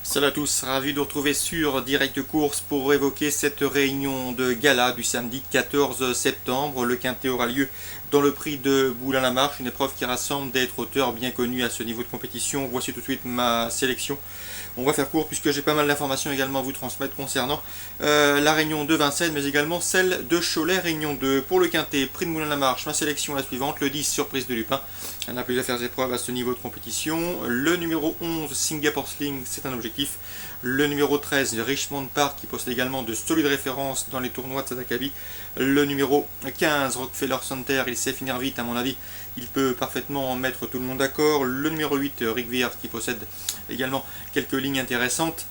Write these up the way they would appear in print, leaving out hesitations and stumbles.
Salut à tous, ravi de vous retrouver sur Direct Course pour évoquer cette réunion de gala du samedi 14 septembre. Le quintet aura lieu dans le prix de Boulin-la-Marche, une épreuve qui rassemble des trotteurs bien connus à ce niveau de compétition. Voici tout de suite ma sélection. On va faire court puisque j'ai pas mal d'informations également à vous transmettre concernant la réunion de Vincennes, mais également celle de Cholet, réunion 2. Pour le quintet, prix de Moulin-la-Marche, ma sélection est la suivante, le 10, surprise de Lupin. Elle n'a plus à faire épreuve à ce niveau de compétition. Le numéro 11, Singapore Sling, c'est un objectif. Le numéro 13, Richmond Park, qui possède également de solides références dans les tournois de Sadakabi. Le numéro 15, Rockefeller Center, il sait finir vite à mon avis. Il peut parfaitement mettre tout le monde d'accord. Le numéro 8, Rick Weir, qui possède également quelques lignes intéressantes.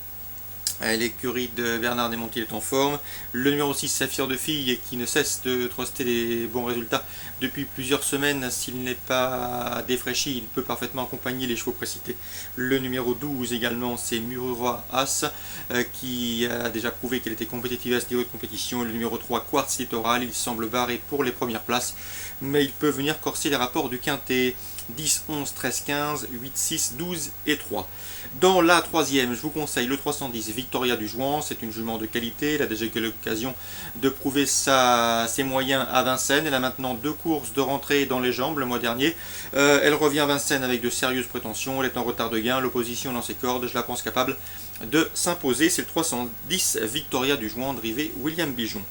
L'écurie de Bernard Desmontiers est en forme. Le numéro 6, Saphir de Fille, qui ne cesse de truster des bons résultats depuis plusieurs semaines. S'il n'est pas défraîchi, il peut parfaitement accompagner les chevaux précités. Le numéro 12 également, c'est Murura As, qui a déjà prouvé qu'elle était compétitive à ce niveau de compétition. Le numéro 3, Quartz Littoral, il semble barré pour les premières places, mais il peut venir corser les rapports du quintet. 10, 11, 13, 15, 8, 6, 12 et 3. Dans la troisième, je vous conseille le 310 Victoria du Jouan. C'est une jument de qualité. Elle a déjà eu l'occasion de prouver ses moyens à Vincennes. Elle a maintenant 2 courses de rentrée dans les jambes le mois dernier. Elle revient à Vincennes avec de sérieuses prétentions. Elle est en retard de gain. L'opposition dans ses cordes, je la pense capable de s'imposer. C'est le 310 Victoria du Jouan, drivé William Bijon.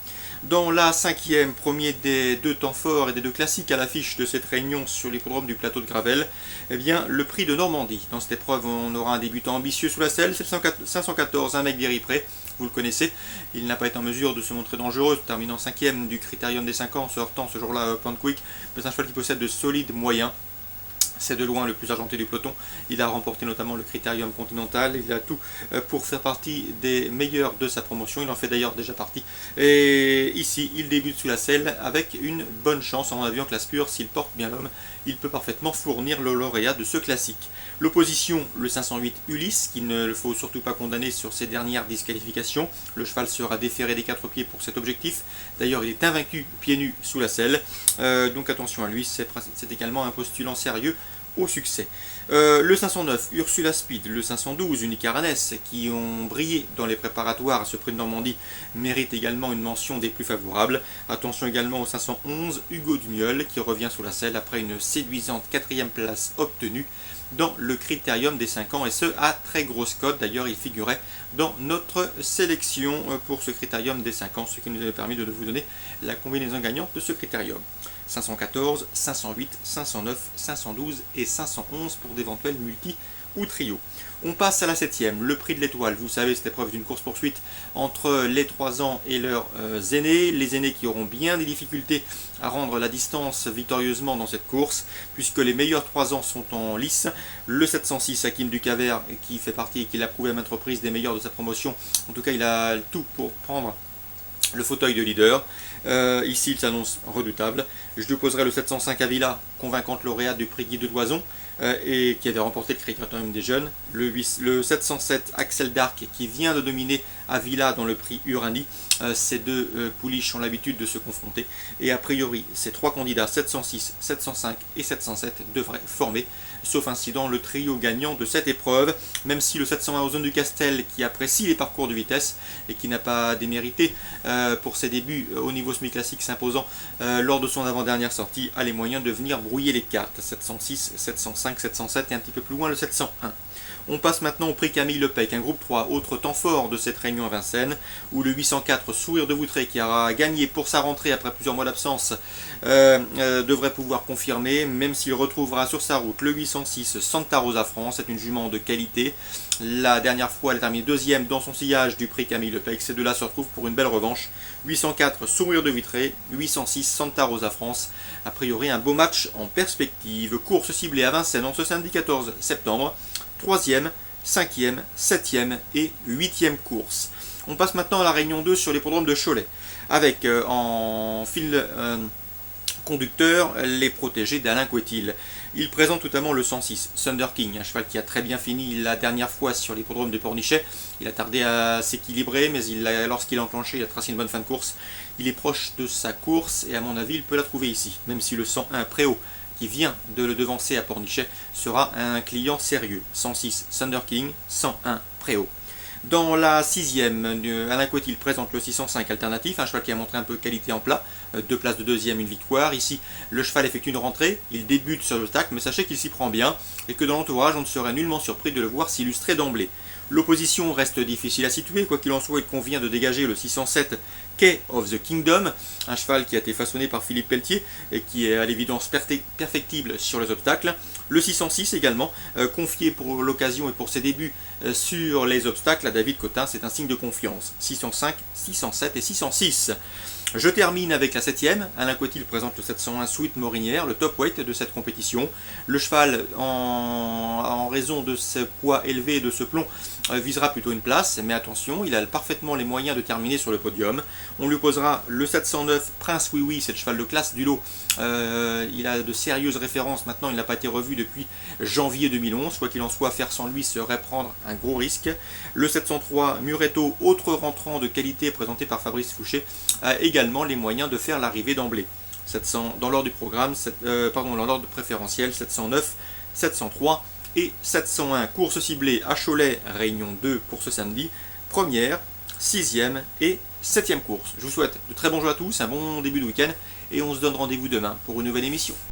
Dans la cinquième, premier des 2 temps forts et des 2 classiques à l'affiche de cette réunion sur l'hippodrome du plateau de Gravel, eh bien, le prix de Normandie. Dans cette épreuve, on aura un débutant ambitieux sous la selle, c'est le 514, un mec d'Éripré, vous le connaissez. Il n'a pas été en mesure de se montrer dangereux, terminant 5e du critérium des 5 ans, se heurtant ce jour-là à Point Quick, mais c'est un cheval qui possède de solides moyens. C'est de loin le plus argenté du peloton. Il a remporté notamment le Critérium Continental. Il a tout pour faire partie des meilleurs de sa promotion. Il en fait d'ailleurs déjà partie. Et ici, il débute sous la selle avec une bonne chance. En avion classe pure, s'il porte bien l'homme, il peut parfaitement fournir le lauréat de ce classique. L'opposition, le 508 Ulysse, qu'il ne faut surtout pas condamner sur ses dernières disqualifications. Le cheval sera déféré des 4 pieds pour cet objectif. D'ailleurs, il est invaincu pieds nus sous la selle. Donc attention à lui, c'est également un postulant sérieux au succès. Le 509, Ursula Speed, le 512, Unique Aranès, qui ont brillé dans les préparatoires à ce prix de Normandie, méritent également une mention des plus favorables. Attention également au 511, Hugo Dumiol, qui revient sous la selle après une séduisante 4e place obtenue dans le critérium des 5 ans, et ce à très grosse cote. D'ailleurs, il figurait dans notre sélection pour ce critérium des 5 ans, ce qui nous avait permis de vous donner la combinaison gagnante de ce critérium. 514, 508, 509, 512 et 511 pour d'éventuels multi ou trio. On passe à la 7e, le prix de l'étoile. Vous savez, cette épreuve d'une course-poursuite entre les 3 ans et leurs aînés. Les aînés qui auront bien des difficultés à rendre la distance victorieusement dans cette course, puisque les meilleurs 3 ans sont en lice. Le 706, Hakim Ducaver, qui fait partie et qui l'a prouvé à maintes reprises des meilleurs de sa promotion. En tout cas, il a tout pour prendre le fauteuil de leader. Ici, il s'annonce redoutable. Je lui opposerai le 705 Avila, convaincante lauréate du prix Guy de Loison, et qui avait remporté le critérium des jeunes. Le 707 Axel Dark, qui vient de dominer Avila dans le prix Uranie. Ces 2 pouliches ont l'habitude de se confronter. Et a priori, ces 3 candidats, 706, 705 et 707, devraient former, sauf incident, le trio gagnant de cette épreuve. Même si le 701 Ozone du Castel, qui apprécie les parcours de vitesse et qui n'a pas démérité pour ses débuts au niveau semi-classique s'imposant lors de son avant-dernière sortie, a les moyens de venir brouiller les cartes. 706, 705, 707 et un petit peu plus loin le 701. On passe maintenant au prix Camille Lepec, un groupe 3, autre temps fort de cette réunion à Vincennes, où le 804 Sourire de Voutré, qui aura gagné pour sa rentrée après plusieurs mois d'absence, devrait pouvoir confirmer, même s'il retrouvera sur sa route le 806 Santa Rosa France. C'est une jument de qualité. La dernière fois, elle a terminé 2e dans son sillage du prix Camille Lepec. Ces 2-là se retrouvent pour une belle revanche. 804 Sourire de Vitré, 806 Santa Rosa France. A priori, un beau match en perspective. Course ciblée à Vincennes en ce samedi 14 septembre. 3e, 5e, 7e et 8e course. On passe maintenant à la réunion 2 sur l'hippodrome de Cholet, avec en fil conducteur les protégés d'Alain Couetil. Il présente notamment le 106, Thunder King, un cheval qui a très bien fini la dernière fois sur l'hippodrome de Pornichet. Il a tardé à s'équilibrer, mais lorsqu'il a enclenché, il a tracé une bonne fin de course. Il est proche de sa course et à mon avis, il peut la trouver ici, même si le 101 Préau, qui vient de le devancer à Pornichet, sera un client sérieux. 106 Thunder King, 101 Préau. Dans la sixième, Alain Coetil présente le 605 alternatif, un cheval qui a montré un peu qualité en plat, 2 places de deuxième, une victoire. Ici, le cheval effectue une rentrée, il débute sur l'obstacle, mais sachez qu'il s'y prend bien et que dans l'entourage, on ne serait nullement surpris de le voir s'illustrer d'emblée. L'opposition reste difficile à situer, quoi qu'il en soit, il convient de dégager le 607 Key of the Kingdom, un cheval qui a été façonné par Philippe Pelletier et qui est à l'évidence perfectible sur les obstacles. Le 606 également, confié pour l'occasion et pour ses débuts sur les obstacles à David Cotin, c'est un signe de confiance. 605, 607 et 606. Je termine avec la 7ème. Alain Coetil présente le 701 Sweet Morinière, le top weight de cette compétition. Le cheval, en raison de ce poids élevé et de ce plomb, visera plutôt une place, mais attention, il a parfaitement les moyens de terminer sur le podium. On lui opposera le 709 Prince Oui Oui, c'est le cheval de classe du lot. Il a de sérieuses références, maintenant il n'a pas été revu depuis janvier 2011, quoi qu'il en soit, faire sans lui serait prendre un gros risque. Le 703 Muretto, autre rentrant de qualité présenté par Fabrice Fouché, a également les moyens de faire l'arrivée d'emblée. 700 dans l'ordre du programme, dans l'ordre préférentiel, 709, 703 et 701. Course ciblée à Cholet, Réunion 2 pour ce samedi, première, 6e et 7e course. Je vous souhaite de très bons jours à tous, un bon début de week-end et on se donne rendez-vous demain pour une nouvelle émission.